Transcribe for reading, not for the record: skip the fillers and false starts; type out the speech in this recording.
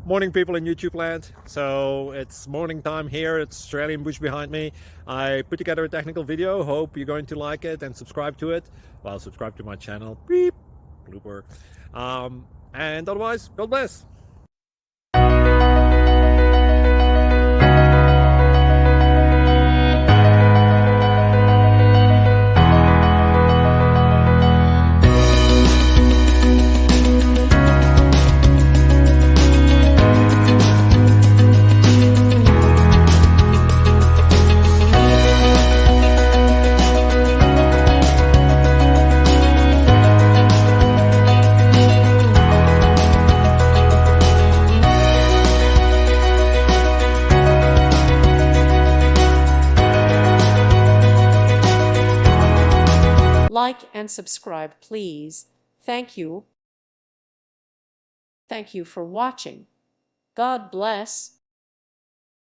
Morning, people in YouTube land. So it's morning time here. It's Australian bush behind me. I put together a technical video. Hope you're going to like it and subscribe to it. Well, subscribe to my channel. Beep. Blooper. And otherwise, God bless. Like and subscribe, please. Thank you. Thank you for watching. God bless.